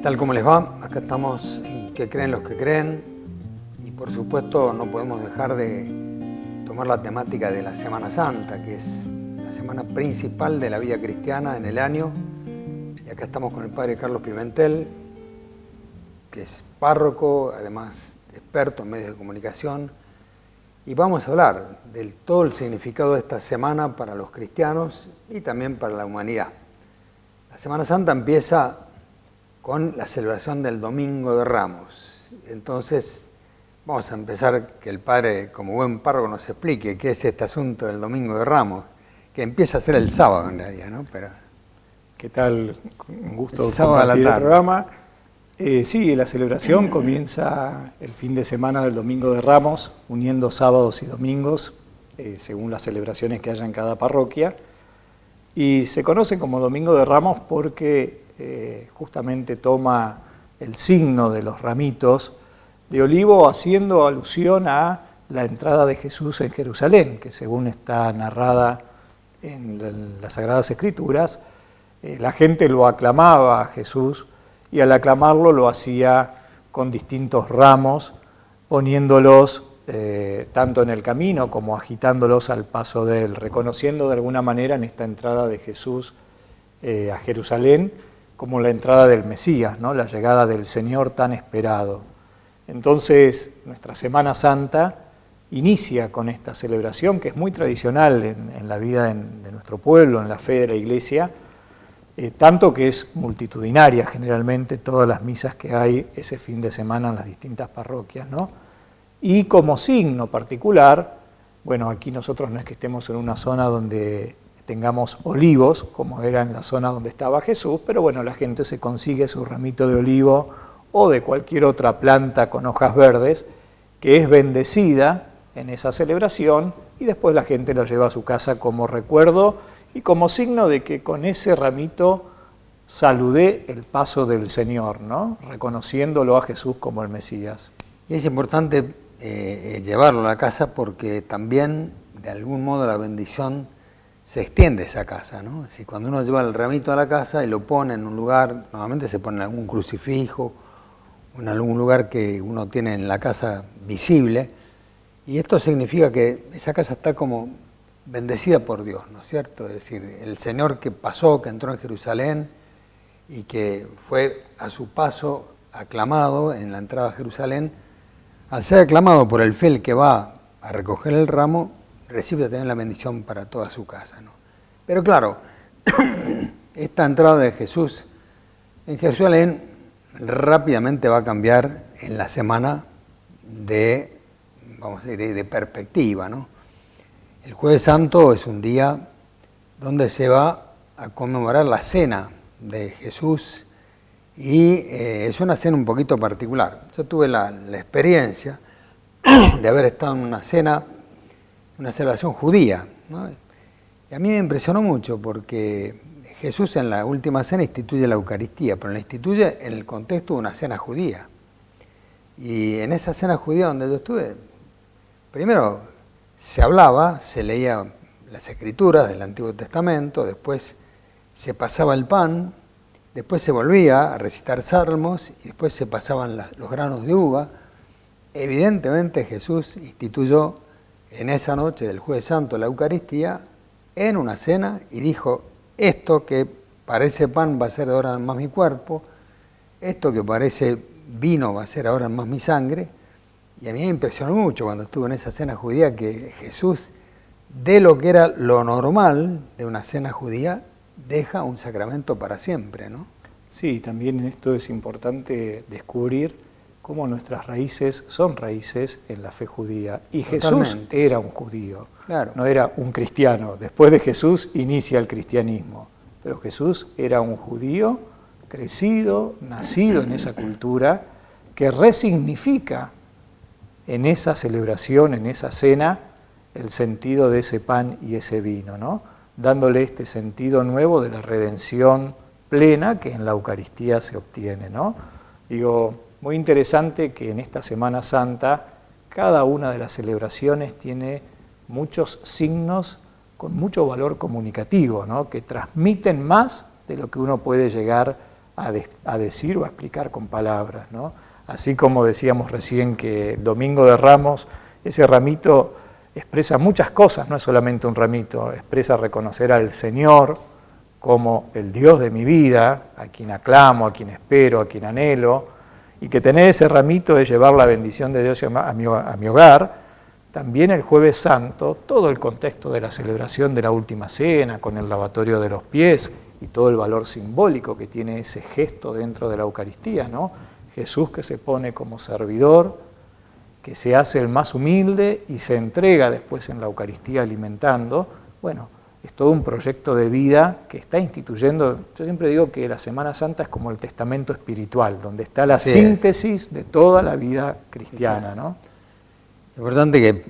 Tal como les va, acá estamos en ¿Qué creen los que creen? Y por supuesto no podemos dejar de tomar la temática de la Semana Santa, que es la semana principal de la vida cristiana en el año. Y acá estamos con el padre Carlos Pimentel, que es párroco, además experto en medios de comunicación. Y vamos a hablar de todo el significado de esta semana para los cristianos y también para la humanidad. La Semana Santa empieza con la celebración del Domingo de Ramos. Entonces, vamos a empezar que el padre, como buen párroco, nos explique qué es este asunto del Domingo de Ramos, que empieza a ser el sábado en realidad, ¿no? Pero ¿qué tal? Un gusto compartir el programa. Sí, la celebración comienza el fin de semana del Domingo de Ramos, uniendo sábados y domingos, según las celebraciones que haya en cada parroquia. Y se conoce como Domingo de Ramos porque justamente toma el signo de los ramitos de olivo, haciendo alusión a la entrada de Jesús en Jerusalén, que según está narrada en las Sagradas Escrituras, la gente lo aclamaba a Jesús y al aclamarlo lo hacía con distintos ramos, poniéndolos tanto en el camino como agitándolos al paso de él, reconociendo de alguna manera en esta entrada de Jesús a Jerusalén como la entrada del Mesías, ¿no? La llegada del Señor tan esperado. Entonces, nuestra Semana Santa inicia con esta celebración que es muy tradicional en la vida de nuestro pueblo, en la fe de la Iglesia, tanto que es multitudinaria generalmente todas las misas que hay ese fin de semana en las distintas parroquias, ¿no? Y como signo particular, bueno, aquí nosotros no es que estemos en una zona donde tengamos olivos, como era en la zona donde estaba Jesús, pero bueno, la gente se consigue su ramito de olivo o de cualquier otra planta con hojas verdes que es bendecida en esa celebración y después la gente lo lleva a su casa como recuerdo y como signo de que con ese ramito saludé el paso del Señor, ¿no? Reconociéndolo a Jesús como el Mesías. Y es importante llevarlo a la casa porque también, de algún modo, la bendición se extiende a esa casa, ¿no? Es decir, cuando uno lleva el ramito a la casa y lo pone en un lugar, normalmente se pone en algún crucifijo, o en algún lugar que uno tiene en la casa visible, y esto significa que esa casa está como bendecida por Dios, ¿no es cierto? Es decir, el Señor que pasó, que entró en Jerusalén y que fue a su paso aclamado en la entrada a Jerusalén, al ser aclamado por el fiel que va a recoger el ramo, recibe también la bendición para toda su casa, ¿no? Pero claro, esta entrada de Jesús en Jerusalén rápidamente va a cambiar en la semana de, vamos a decir, de perspectiva, ¿no? El Jueves Santo es un día donde se va a conmemorar la cena de Jesús y es una cena un poquito particular. Yo tuve la experiencia de haber estado en una cena, una celebración judía, ¿no? Y a mí me impresionó mucho porque Jesús en la última cena instituye la Eucaristía, pero la instituye en el contexto de una cena judía. Y en esa cena judía donde yo estuve, primero se hablaba, se leía las Escrituras del Antiguo Testamento, después se pasaba el pan, después se volvía a recitar salmos y después se pasaban los granos de uva. Evidentemente Jesús instituyó en esa noche del Jueves Santo la Eucaristía en una cena y dijo: esto que parece pan va a ser ahora más mi cuerpo, esto que parece vino va a ser ahora más mi sangre. Y a mí me impresionó mucho cuando estuve en esa cena judía que Jesús, de lo que era lo normal de una cena judía, deja un sacramento para siempre, ¿no? Sí, también en esto es importante descubrir cómo nuestras raíces son raíces en la fe judía. Y Totalmente. Jesús era un judío, Claro. no era un cristiano. Después de Jesús inicia el cristianismo, pero Jesús era un judío crecido, nacido en esa cultura, que resignifica en esa celebración, en esa cena, el sentido de ese pan y ese vino, ¿no? Dándole este sentido nuevo de la redención plena que en la Eucaristía se obtiene, ¿no? Digo, muy interesante que en esta Semana Santa cada una de las celebraciones tiene muchos signos con mucho valor comunicativo, ¿no? Que transmiten más de lo que uno puede llegar a decir o a explicar con palabras, ¿no? Así como decíamos recién que el Domingo de Ramos, ese ramito expresa muchas cosas, no es solamente un ramito, expresa reconocer al Señor como el Dios de mi vida, a quien aclamo, a quien espero, a quien anhelo, y que tener ese ramito es llevar la bendición de Dios a mi hogar. También el Jueves Santo, todo el contexto de la celebración de la Última Cena, con el lavatorio de los pies y todo el valor simbólico que tiene ese gesto dentro de la Eucaristía, ¿no? Jesús que se pone como servidor, que se hace el más humilde y se entrega después en la Eucaristía alimentando. Bueno, es todo un proyecto de vida que está instituyendo. Yo siempre digo que la Semana Santa es como el testamento espiritual, donde está la síntesis de toda la vida cristiana, ¿no? Es importante que,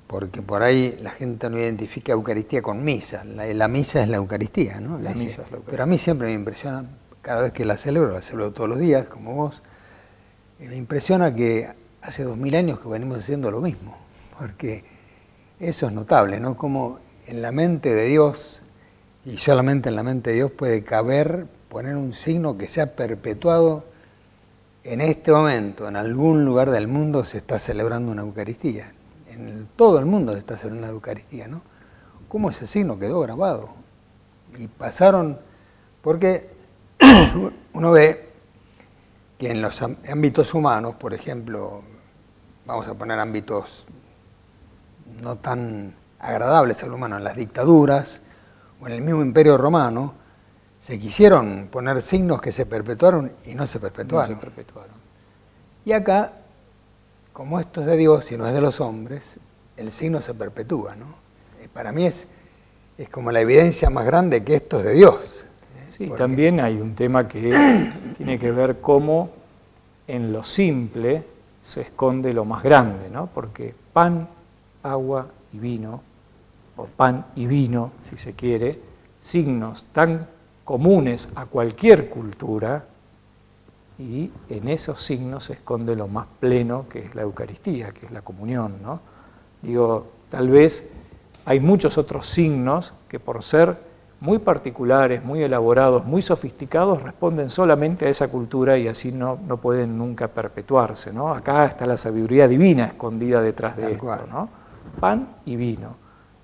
porque por ahí la gente no identifica Eucaristía con misa. La misa es la Eucaristía, ¿no? La misa es la Eucaristía. Pero a mí siempre me impresiona, cada vez que la celebro todos los días, como vos, me impresiona que hace 2000 años que venimos haciendo lo mismo, porque eso es notable, ¿no? Como en la mente de Dios, y solamente en la mente de Dios puede caber, poner un signo que se ha perpetuado. En este momento, en algún lugar del mundo se está celebrando una Eucaristía, todo el mundo se está celebrando una Eucaristía, ¿no? ¿Cómo ese signo quedó grabado? Y pasaron, porque uno ve que en los ámbitos humanos, por ejemplo, vamos a poner ámbitos no tan agradables al humano, en las dictaduras o en el mismo Imperio Romano, se quisieron poner signos que se perpetuaron y no se perpetuaron. Y acá, como esto es de Dios y no es de los hombres, el signo se perpetúa, ¿no? Para mí es como la evidencia más grande que esto es de Dios. Sí, también hay un tema que tiene que ver cómo en lo simple se esconde lo más grande, ¿no? Porque pan, agua y vino, o pan y vino, si se quiere, signos tan comunes a cualquier cultura, y en esos signos se esconde lo más pleno que es la Eucaristía, que es la comunión, ¿no? Digo, tal vez hay muchos otros signos que por ser muy particulares, muy elaborados, muy sofisticados, responden solamente a esa cultura y así no pueden nunca perpetuarse, ¿no? Acá está la sabiduría divina escondida detrás de esto, ¿no? Pan y vino,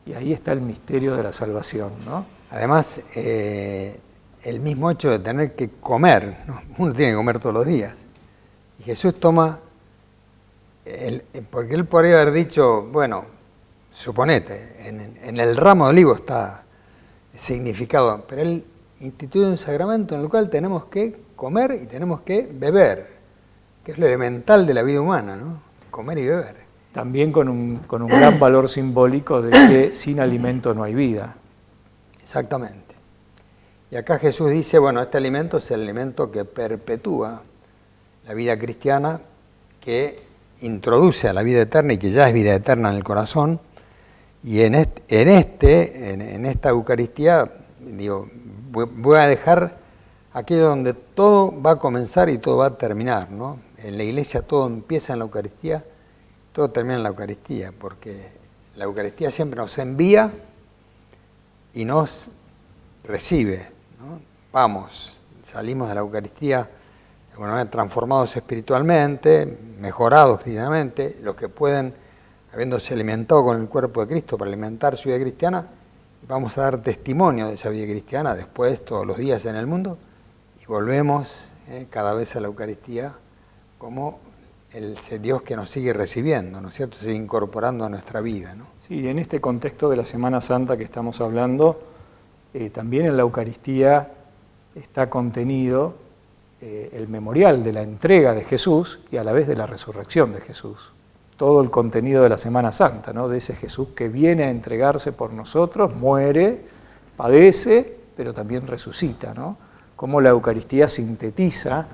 y ahí está el misterio de la salvación, ¿no? Además, el mismo hecho de tener que comer, ¿no? Uno tiene que comer todos los días, y Jesús toma, porque él podría haber dicho, bueno, suponete, en el ramo de olivo está significado, pero él instituye un sacramento en el cual tenemos que comer y tenemos que beber, que es lo elemental de la vida humana, ¿no? Comer y beber. También con un gran valor simbólico de que sin alimento no hay vida. Exactamente. Y acá Jesús dice, bueno, este alimento es el alimento que perpetúa la vida cristiana, que introduce a la vida eterna y que ya es vida eterna en el corazón. Y en esta Eucaristía, digo, voy a dejar aquello donde todo va a comenzar y todo va a terminar, ¿no? En la Iglesia todo empieza en la Eucaristía, todo termina en la Eucaristía, porque la Eucaristía siempre nos envía y nos recibe, ¿no? Vamos, salimos de la Eucaristía de alguna manera transformados espiritualmente, mejorados cristianamente, los que pueden, habiéndose alimentado con el cuerpo de Cristo para alimentar su vida cristiana, vamos a dar testimonio de esa vida cristiana después, todos los días en el mundo, y volvemos cada vez a la Eucaristía como ese Dios que nos sigue recibiendo, ¿no es cierto?, sigue incorporando a nuestra vida, ¿no? Sí, en este contexto de la Semana Santa que estamos hablando, también en la Eucaristía está contenido el memorial de la entrega de Jesús y a la vez de la resurrección de Jesús. Todo el contenido de la Semana Santa, ¿no? De ese Jesús que viene a entregarse por nosotros, muere, padece, pero también resucita, ¿no? Cómo la Eucaristía sintetiza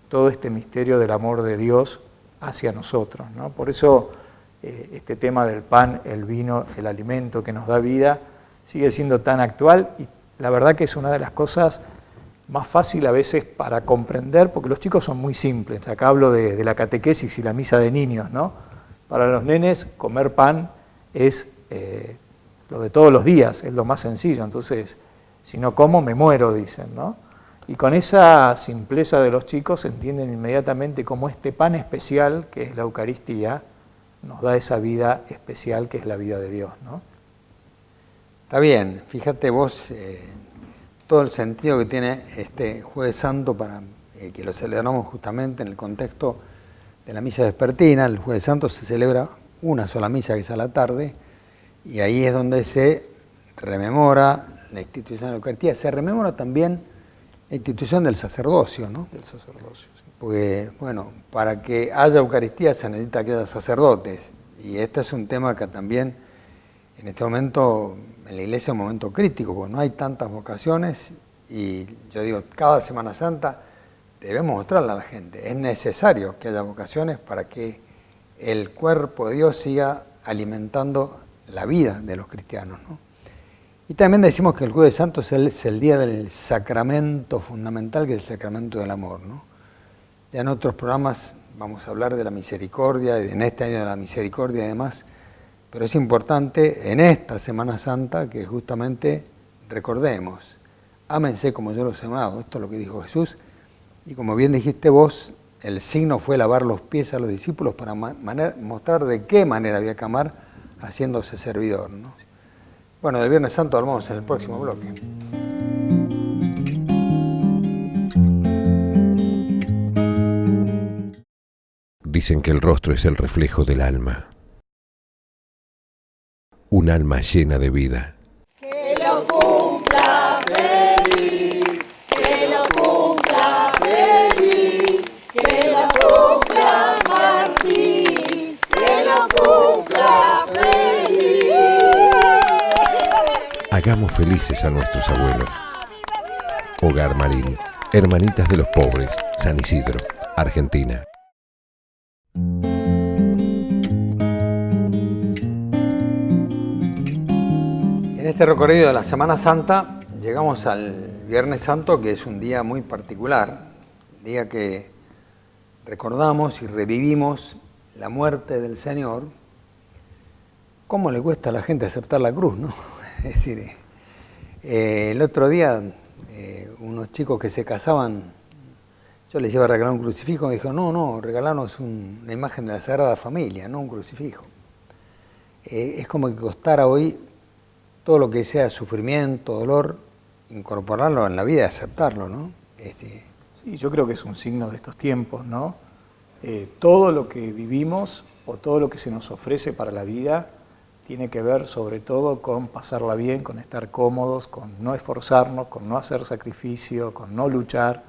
todo este misterio del amor de Dios hacia nosotros, ¿no? Por eso este tema del pan, el vino, el alimento que nos da vida, sigue siendo tan actual y la verdad que es una de las cosas más fácil a veces para comprender, porque los chicos son muy simples. Acá hablo de la catequesis y la misa de niños, ¿no? Para los nenes comer pan es lo de todos los días, es lo más sencillo. Entonces, si no como, me muero, dicen, ¿no? Y con esa simpleza de los chicos entienden inmediatamente cómo este pan especial, que es la Eucaristía, nos da esa vida especial que es la vida de Dios, ¿no? Está bien, fíjate vos todo el sentido que tiene este Jueves Santo para que lo celebramos justamente en el contexto de la misa vespertina. El Jueves Santo se celebra una sola misa, que es a la tarde, y ahí es donde se rememora la institución de la Eucaristía. Se rememora también la institución del sacerdocio, ¿no? Del sacerdocio, sí. Porque, bueno, para que haya Eucaristía se necesita que haya sacerdotes, y este es un tema que también en este momento en la iglesia es un momento crítico, porque no hay tantas vocaciones, y yo digo, cada Semana Santa debemos mostrarle a la gente, es necesario que haya vocaciones para que el cuerpo de Dios siga alimentando la vida de los cristianos, ¿no? Y también decimos que el Jueves Santo es el día del sacramento fundamental, que es el sacramento del amor, ¿no? Ya en otros programas vamos a hablar de la misericordia, y en este año de la misericordia y demás, pero es importante en esta Semana Santa que justamente recordemos, ámense como yo los he amado, esto es lo que dijo Jesús, y como bien dijiste vos, el signo fue lavar los pies a los discípulos para mostrar de qué manera había que amar haciéndose servidor, ¿no? Bueno, del Viernes Santo hablamos en el próximo bloque. Dicen que el rostro es el reflejo del alma. Un alma llena de vida. Que lo cumpla feliz, que lo cumpla feliz, que lo cumpla Martín, que lo cumpla feliz. Hagamos felices a nuestros abuelos. Hogar Marín, Hermanitas de los Pobres, San Isidro, Argentina. En este recorrido de la Semana Santa llegamos al Viernes Santo, que es un día muy particular, día que recordamos y revivimos la muerte del Señor. ¿Cómo le cuesta a la gente aceptar la cruz, no? Es decir, el otro día unos chicos que se casaban, yo les iba a regalar un crucifijo, me dijo, no, regalarnos una imagen de la Sagrada Familia, no un crucifijo. Es como que costara hoy todo lo que sea sufrimiento, dolor, incorporarlo en la vida y aceptarlo, ¿no? Sí, yo creo que es un signo de estos tiempos, ¿no? Todo lo que vivimos o todo lo que se nos ofrece para la vida tiene que ver sobre todo con pasarla bien, con estar cómodos, con no esforzarnos, con no hacer sacrificio, con no luchar,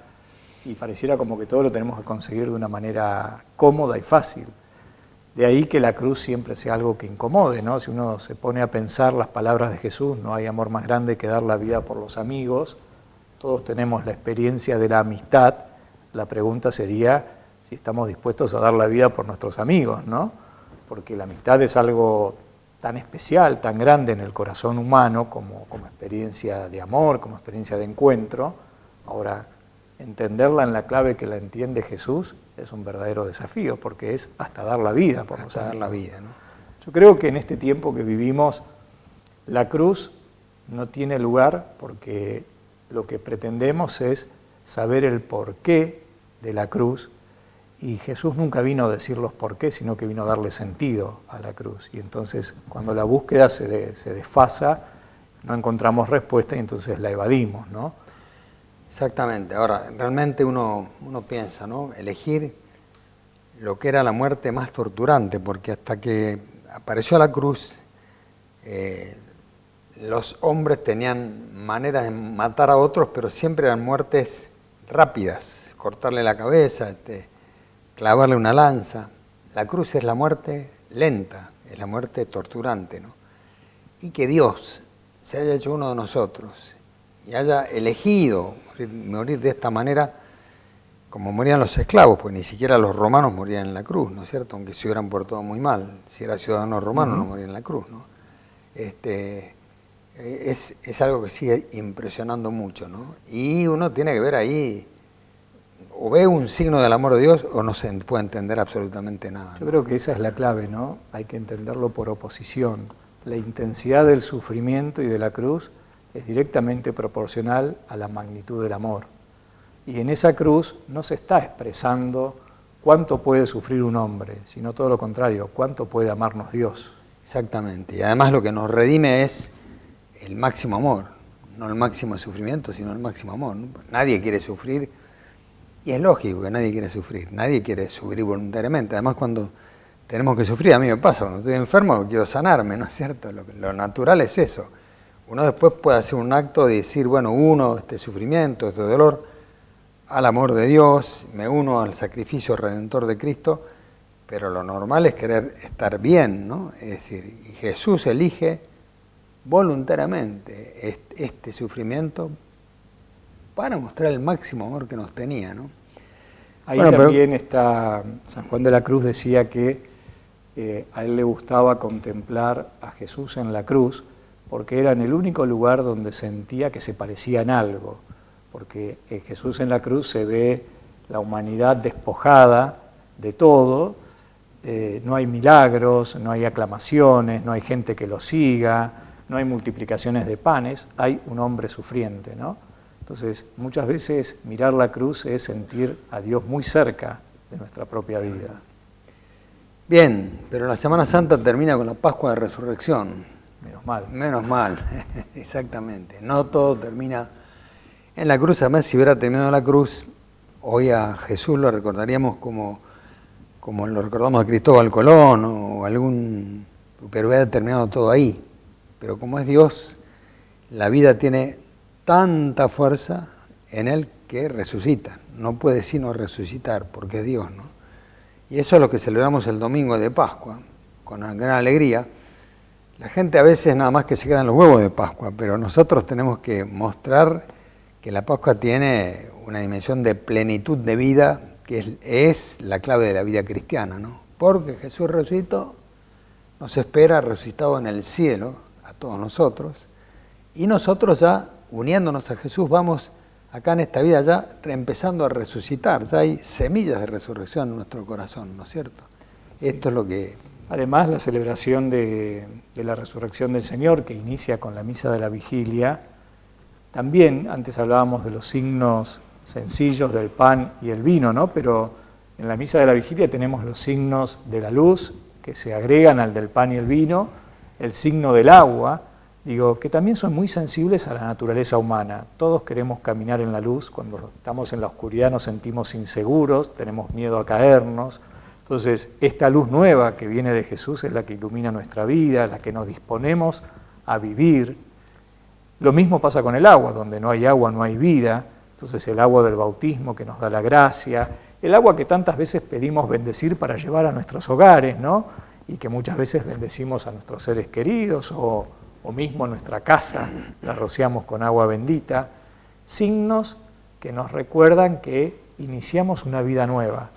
y pareciera como que todo lo tenemos que conseguir de una manera cómoda y fácil. De ahí que la cruz siempre sea algo que incomode, ¿no? Si uno se pone a pensar las palabras de Jesús, no hay amor más grande que dar la vida por los amigos, todos tenemos la experiencia de la amistad, la pregunta sería si estamos dispuestos a dar la vida por nuestros amigos, ¿no? Porque la amistad es algo tan especial, tan grande en el corazón humano como experiencia de amor, como experiencia de encuentro. Ahora, entenderla en la clave que la entiende Jesús es un verdadero desafío, porque es hasta dar la vida por los amigos. Hasta dar la vida, ¿no? Yo creo que en este tiempo que vivimos, la cruz no tiene lugar porque lo que pretendemos es saber el porqué de la cruz, y Jesús nunca vino a decir los por qué, sino que vino a darle sentido a la cruz. Y entonces, cuando la búsqueda se desfasa, no encontramos respuesta y entonces la evadimos, ¿no? Exactamente. Ahora, realmente uno piensa, ¿no? Elegir lo que era la muerte más torturante, porque hasta que apareció la cruz, los hombres tenían maneras de matar a otros, pero siempre eran muertes rápidas, cortarle la cabeza, clavarle una lanza. La cruz es la muerte lenta, es la muerte torturante, ¿no? Y que Dios se haya hecho uno de nosotros y haya elegido morir de esta manera, como morían los esclavos, pues ni siquiera los romanos morían en la cruz, ¿no es cierto? Aunque se hubieran portado muy mal, si era ciudadano romano no moría en la cruz, ¿no? Es algo que sigue impresionando mucho, ¿no? Y uno tiene que ver ahí, o ve un signo del amor de Dios o no se puede entender absolutamente nada, ¿no? Yo creo que esa es la clave, ¿no? Hay que entenderlo por oposición. La intensidad del sufrimiento y de la cruz es directamente proporcional a la magnitud del amor. Y en esa cruz no se está expresando cuánto puede sufrir un hombre, sino todo lo contrario, cuánto puede amarnos Dios. Exactamente. Y además lo que nos redime es el máximo amor, no el máximo sufrimiento, sino el máximo amor, ¿no? Nadie quiere sufrir, y es lógico que nadie quiere sufrir sufrir voluntariamente. Además, cuando tenemos que sufrir, a mí me pasa, cuando estoy enfermo quiero sanarme, ¿no es cierto? Lo natural es eso. Uno después puede hacer un acto de decir, bueno, uno este sufrimiento, este dolor, al amor de Dios, me uno al sacrificio redentor de Cristo, pero lo normal es querer estar bien, ¿no? Es decir, y Jesús elige voluntariamente este sufrimiento para mostrar el máximo amor que nos tenía, ¿no? Ahí bueno, también está, San Juan de la Cruz decía que a él le gustaba contemplar a Jesús en la cruz porque era en el único lugar donde sentía que se parecía en algo, porque en Jesús en la cruz se ve la humanidad despojada de todo, no hay milagros, no hay aclamaciones, no hay gente que lo siga, no hay multiplicaciones de panes, hay un hombre sufriente, ¿no? Entonces, muchas veces mirar la cruz es sentir a Dios muy cerca de nuestra propia vida. Bien, pero la Semana Santa termina con la Pascua de Resurrección. Menos mal. Menos mal, exactamente. No todo termina en la cruz. Además, si hubiera terminado en la cruz, hoy a Jesús lo recordaríamos como lo recordamos a Cristóbal Colón o algún... pero hubiera terminado todo ahí. Pero como es Dios, la vida tiene tanta fuerza en Él que resucita. No puede sino resucitar porque es Dios, ¿no? Y eso es lo que celebramos el domingo de Pascua, con gran alegría. La gente a veces nada más que se queda en los huevos de Pascua, pero nosotros tenemos que mostrar que la Pascua tiene una dimensión de plenitud de vida que es la clave de la vida cristiana, ¿no? Porque Jesús resucitó, nos espera resucitado en el cielo a todos nosotros, y nosotros ya, uniéndonos a Jesús, vamos acá en esta vida ya empezando a resucitar, ya hay semillas de resurrección en nuestro corazón, ¿no es cierto? Sí. Esto es lo que... Además, la celebración de la resurrección del Señor, que inicia con la misa de la vigilia, también, antes hablábamos de los signos sencillos del pan y el vino, ¿no? Pero en la misa de la vigilia tenemos los signos de la luz, que se agregan al del pan y el vino, el signo del agua, que también son muy sensibles a la naturaleza humana. Todos queremos caminar en la luz, cuando estamos en la oscuridad nos sentimos inseguros, tenemos miedo a caernos. Entonces, esta luz nueva que viene de Jesús es la que ilumina nuestra vida, la que nos disponemos a vivir. Lo mismo pasa con el agua, donde no hay agua no hay vida. Entonces, el agua del bautismo que nos da la gracia, el agua que tantas veces pedimos bendecir para llevar a nuestros hogares, ¿no? Y que muchas veces bendecimos a nuestros seres queridos o mismo nuestra casa, la rociamos con agua bendita, signos que nos recuerdan que iniciamos una vida nueva,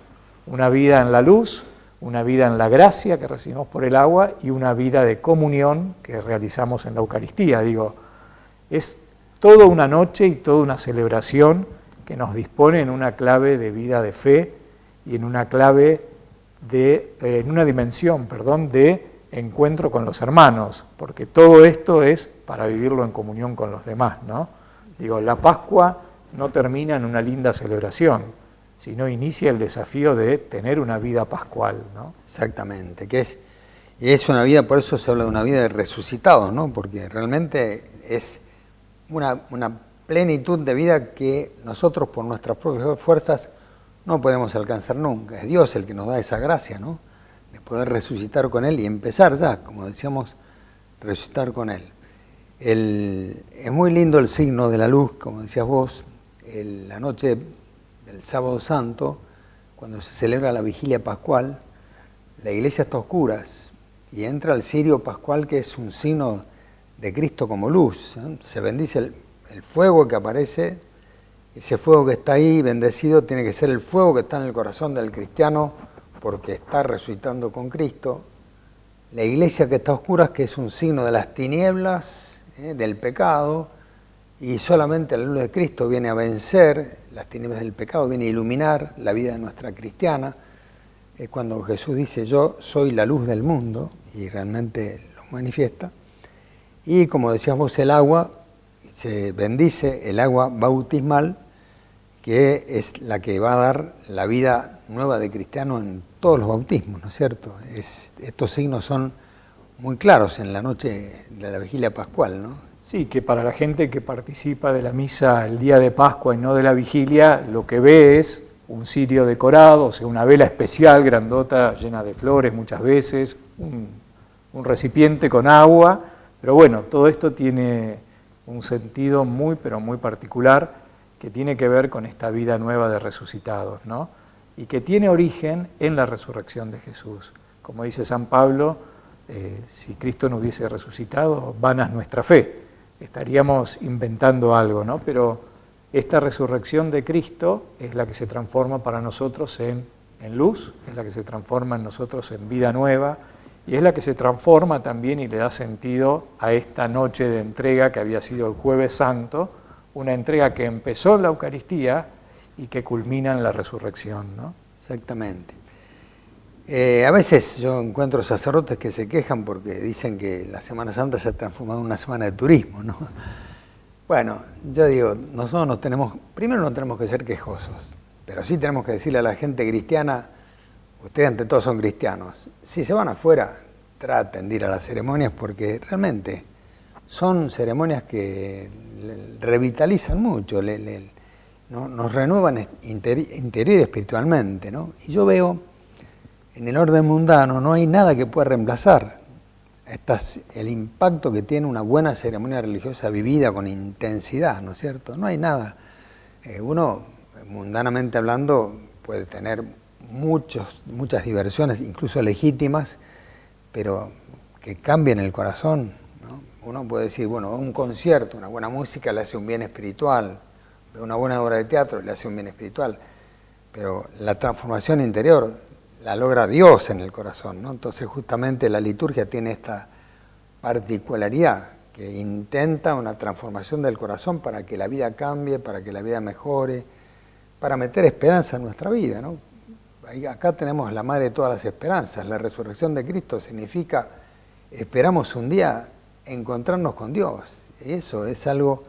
una vida en la luz, una vida en la gracia que recibimos por el agua y una vida de comunión que realizamos en la Eucaristía. Es toda una noche y toda una celebración que nos dispone en una clave de vida de fe y en una clave en una dimensión, de encuentro con los hermanos, porque todo esto es para vivirlo en comunión con los demás, ¿no? La Pascua no termina en una linda celebración, sino inicia el desafío de tener una vida pascual, ¿no? Exactamente, es una vida, por eso se habla de una vida de resucitados, ¿no? Porque realmente es una plenitud de vida que nosotros por nuestras propias fuerzas no podemos alcanzar nunca. Es Dios el que nos da esa gracia, ¿no? De poder resucitar con Él y empezar ya, como decíamos, resucitar con Él. Es muy lindo el signo de la luz, como decías vos, la noche del Sábado Santo, cuando se celebra la vigilia pascual, la iglesia está a oscuras y entra el cirio pascual, que es un signo de Cristo como luz, ¿eh? Se bendice el fuego que aparece Ese fuego que está ahí, bendecido, tiene que ser el fuego que está en el corazón del cristiano porque está resucitando con Cristo. La iglesia que está a oscuras, que es un signo de las tinieblas, del pecado, y solamente la luz de Cristo viene a vencer las tinieblas del pecado, viene a iluminar la vida de nuestra cristiana. Es cuando Jesús dice, yo soy la luz del mundo, y realmente lo manifiesta. Y como decías vos, el agua, se bendice el agua bautismal, que es la que va a dar la vida nueva de cristiano en todos los bautismos, ¿no es cierto? Estos signos son muy claros en la noche de la vigilia pascual, ¿no? Sí, que para la gente que participa de la misa el día de Pascua y no de la vigilia, lo que ve es un cirio decorado, o sea, una vela especial, grandota, llena de flores muchas veces, un recipiente con agua, pero bueno, todo esto tiene un sentido muy, pero muy particular que tiene que ver con esta vida nueva de resucitados, ¿no? Y que tiene origen en la resurrección de Jesús. Como dice San Pablo, si Cristo no hubiese resucitado, vana es nuestra fe. Estaríamos inventando algo, ¿no? Pero esta resurrección de Cristo es la que se transforma para nosotros en luz, es la que se transforma en nosotros en vida nueva, y es la que se transforma también y le da sentido a esta noche de entrega que había sido el Jueves Santo, una entrega que empezó en la Eucaristía y que culmina en la resurrección, ¿no? Exactamente. A veces yo encuentro sacerdotes que se quejan porque dicen que la Semana Santa se ha transformado en una semana de turismo, ¿no? Bueno, yo digo, nosotros primero no tenemos que ser quejosos, pero sí tenemos que decirle a la gente cristiana, ustedes ante todo son cristianos, si se van afuera, traten de ir a las ceremonias porque realmente son ceremonias que revitalizan mucho, nos renuevan interior y espiritualmente, ¿no? Y yo veo, en el orden mundano no hay nada que pueda reemplazar el impacto que tiene una buena ceremonia religiosa vivida con intensidad, ¿no es cierto? No hay nada. Uno, mundanamente hablando, puede tener muchas diversiones, incluso legítimas, pero que cambien el corazón, ¿no? Uno puede decir, bueno, un concierto, una buena música le hace un bien espiritual, una buena obra de teatro le hace un bien espiritual, pero la transformación interior la logra Dios en el corazón, ¿no? Entonces justamente la liturgia tiene esta particularidad que intenta una transformación del corazón para que la vida cambie, para que la vida mejore, para meter esperanza en nuestra vida, ¿no? Acá tenemos la madre de todas las esperanzas. La resurrección de Cristo significa, esperamos un día encontrarnos con Dios. Eso es algo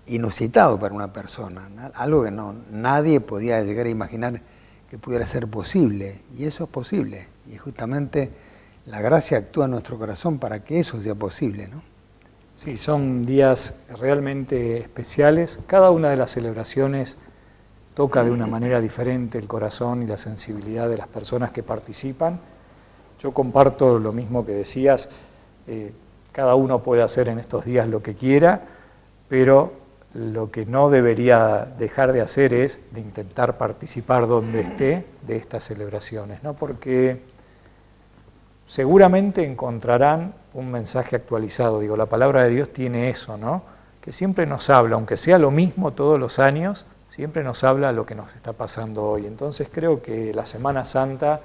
inusitado para una persona, algo que nadie podía llegar a imaginar que pudiera ser posible, y eso es posible, y justamente la gracia actúa en nuestro corazón para que eso sea posible, ¿no? Sí, son días realmente especiales, cada una de las celebraciones toca de una manera diferente el corazón y la sensibilidad de las personas que participan. Yo comparto lo mismo que decías, cada uno puede hacer en estos días lo que quiera, pero lo que no debería dejar de hacer es de intentar participar donde esté de estas celebraciones, ¿no? Porque seguramente encontrarán un mensaje actualizado. Digo, la palabra de Dios tiene eso, ¿no? Que siempre nos habla, aunque sea lo mismo todos los años, siempre nos habla lo que nos está pasando hoy. Entonces creo que la Semana Santa,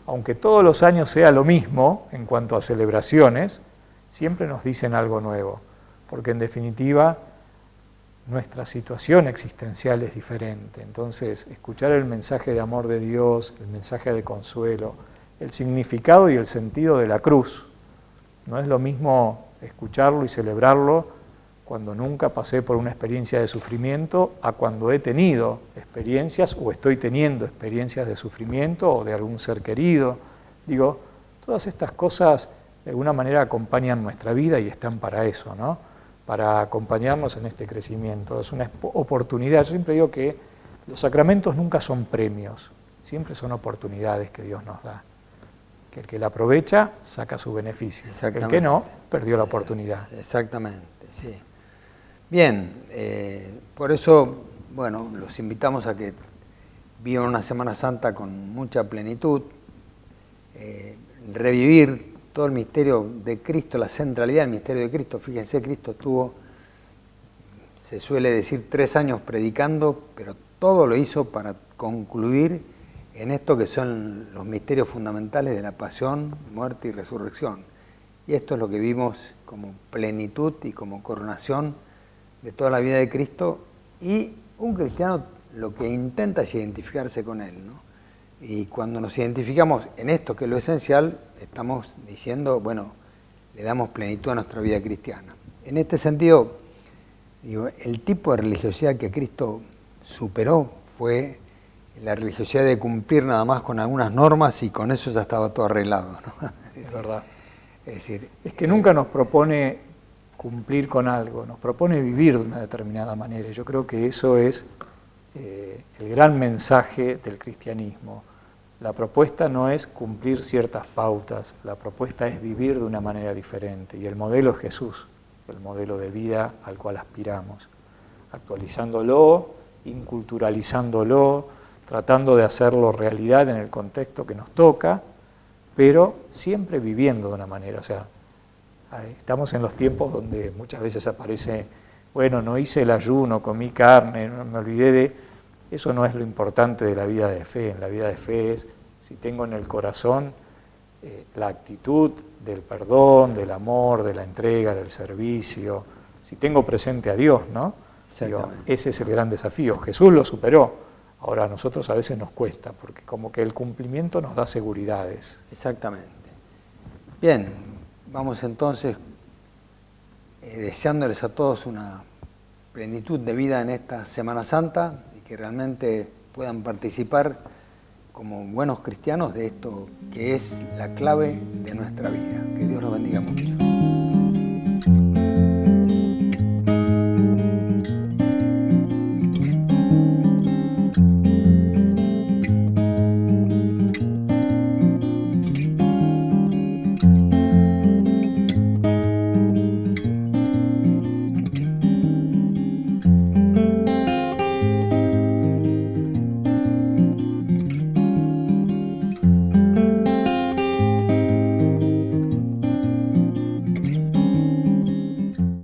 aunque todos los años sea lo mismo en cuanto a celebraciones, siempre nos dicen algo nuevo, porque en definitiva nuestra situación existencial es diferente. Entonces, escuchar el mensaje de amor de Dios, el mensaje de consuelo, el significado y el sentido de la cruz, no es lo mismo escucharlo y celebrarlo cuando nunca pasé por una experiencia de sufrimiento a cuando he tenido experiencias o estoy teniendo experiencias de sufrimiento o de algún ser querido. Digo, todas estas cosas de alguna manera acompañan nuestra vida y están para eso, ¿no? Para acompañarnos en este crecimiento. Es una oportunidad. Yo siempre digo que los sacramentos nunca son premios, siempre son oportunidades que Dios nos da. Que el que la aprovecha saca su beneficio, el que no, perdió la oportunidad. Exactamente, sí. Bien, por eso, bueno, los invitamos a que vivan una Semana Santa con mucha plenitud, revivir todo el misterio de Cristo, la centralidad del misterio de Cristo. Fíjense, Cristo estuvo se suele decir 3 años predicando, pero todo lo hizo para concluir en esto que son los misterios fundamentales de la pasión, muerte y resurrección. Y esto es lo que vimos como plenitud y como coronación de toda la vida de Cristo, y un cristiano lo que intenta es identificarse con Él, ¿no? Y cuando nos identificamos en esto, que es lo esencial, estamos diciendo, bueno, le damos plenitud a nuestra vida cristiana. En este sentido, digo, el tipo de religiosidad que Cristo superó fue la religiosidad de cumplir nada más con algunas normas y con eso ya estaba todo arreglado, ¿no? Es verdad. Es decir, Es que nunca nos propone cumplir con algo, nos propone vivir de una determinada manera. Yo creo que eso es el gran mensaje del cristianismo. La propuesta no es cumplir ciertas pautas, la propuesta es vivir de una manera diferente. Y el modelo es Jesús, el modelo de vida al cual aspiramos, actualizándolo, inculturalizándolo, tratando de hacerlo realidad en el contexto que nos toca, pero siempre viviendo de una manera. O sea, estamos en los tiempos donde muchas veces aparece, bueno, no hice el ayuno, comí carne, no me olvidé de... Eso no es lo importante de la vida de fe. En la vida de fe es, si tengo en el corazón la actitud del perdón, del amor, de la entrega, del servicio, si tengo presente a Dios, ¿no? Digo, ese es el gran desafío. Jesús lo superó. Ahora a nosotros a veces nos cuesta, porque como que el cumplimiento nos da seguridades. Exactamente. Bien, vamos entonces deseándoles a todos una plenitud de vida en esta Semana Santa y que realmente puedan participar como buenos cristianos de esto que es la clave de nuestra vida. Que Dios los bendiga mucho.